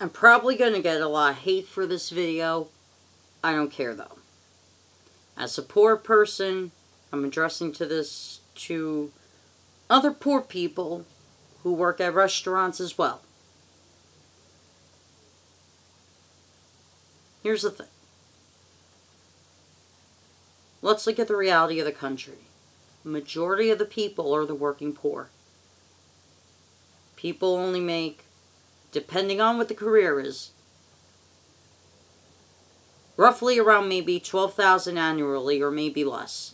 I'm probably going to get a lot of hate for this video. I don't care though. As a poor person, I'm addressing to other poor people who work at restaurants as well. Here's the thing. Let's look at the reality of the country. The majority of the people are the working poor. People only make, depending on what the career is, roughly around maybe $12,000 annually or maybe less.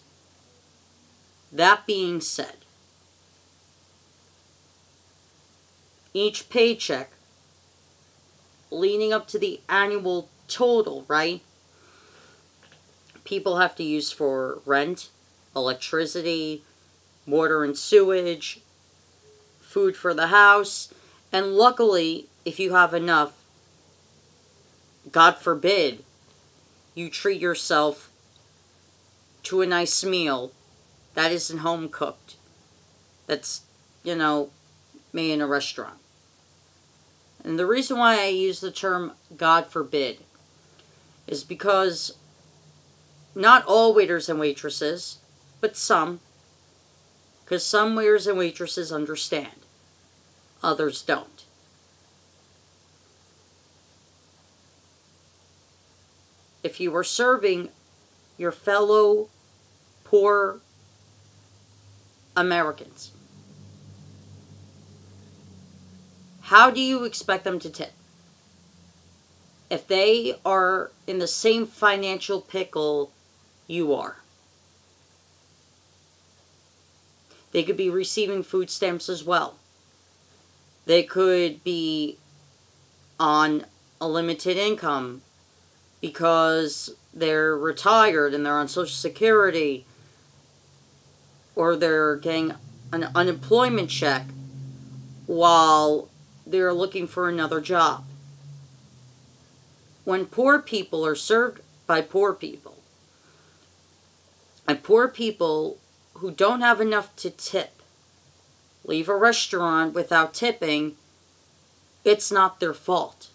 That being said, each paycheck leading up to the annual total, right? People have to use for rent, electricity, water and sewage, food for the house, and luckily, if you have enough, God forbid, you treat yourself to a nice meal that isn't home cooked. That's, made in a restaurant. And the reason why I use the term God forbid is because not all waiters and waitresses, but some, because some waiters and waitresses understand, others don't. If you are serving your fellow poor Americans, how do you expect them to tip? If they are in the same financial pickle you are. They could be receiving food stamps as well. They could be on a limited income because they're retired and they're on Social Security, or they're getting an unemployment check while they're looking for another job. When poor people are served by poor people, and poor people who don't have enough to tip leave a restaurant without tipping, it's not their fault.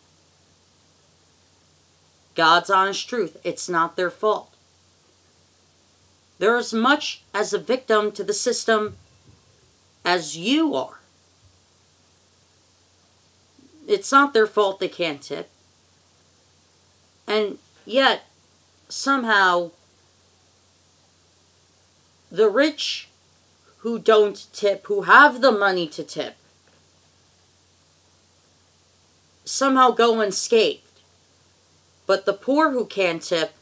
God's honest truth, it's not their fault. They're as much as a victim to the system as you are. It's not their fault they can't tip. And yet, somehow, the rich who don't tip, who have the money to tip, somehow go unscathed. But the poor who can't tip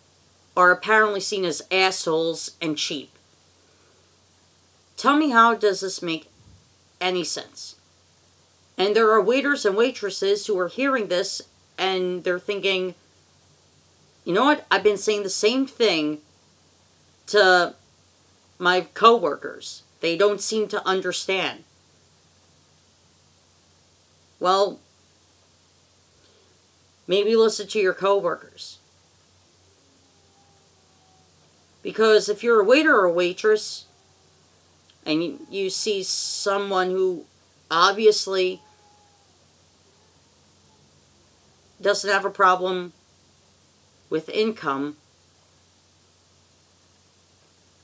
are apparently seen as assholes and cheap. Tell me, how does this make any sense? And there are waiters and waitresses who are hearing this and they're thinking, you know what? I've been saying the same thing to my coworkers. They don't seem to understand. Well, maybe listen to your coworkers. Because if you're a waiter or a waitress and you see someone who obviously doesn't have a problem with income,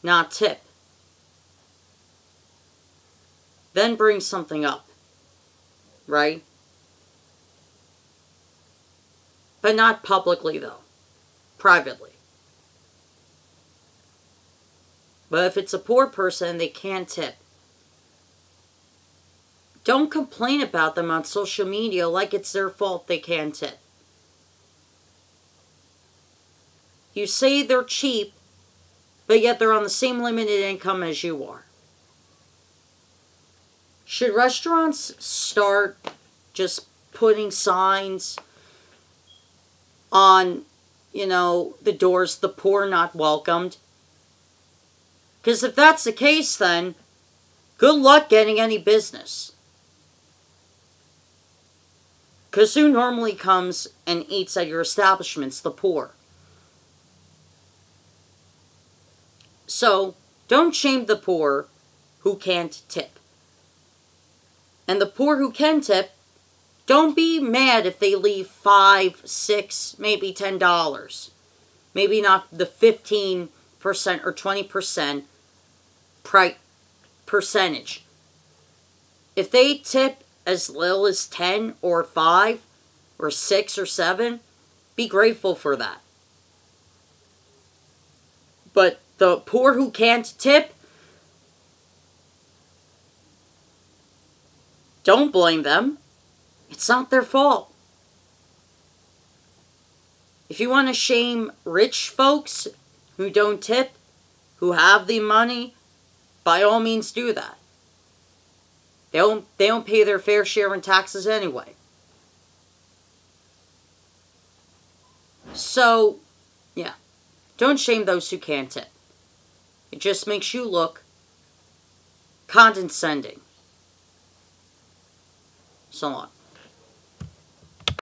not tip, then bring something up, right? But not publicly though, privately. But if it's a poor person and they can't tip, don't complain about them on social media like it's their fault they can't tip. You say they're cheap, but yet they're on the same limited income as you are. Should restaurants start just putting signs on, the doors, the poor not welcomed? Because if that's the case, then good luck getting any business. Because who normally comes and eats at your establishments? The poor. So, don't shame the poor who can't tip. And the poor who can tip, Don't be mad if they leave $5, $6, maybe $10. Maybe not the 15% or 20% percentage. If they tip as little as 10 or 5 or 6 or 7, be grateful for that. But the poor who can't tip, don't blame them. It's not their fault. If you want to shame rich folks who don't tip, who have the money, by all means do that. They don't pay their fair share in taxes anyway. So, yeah. Don't shame those who can't tip. It just makes you look condescending. So long.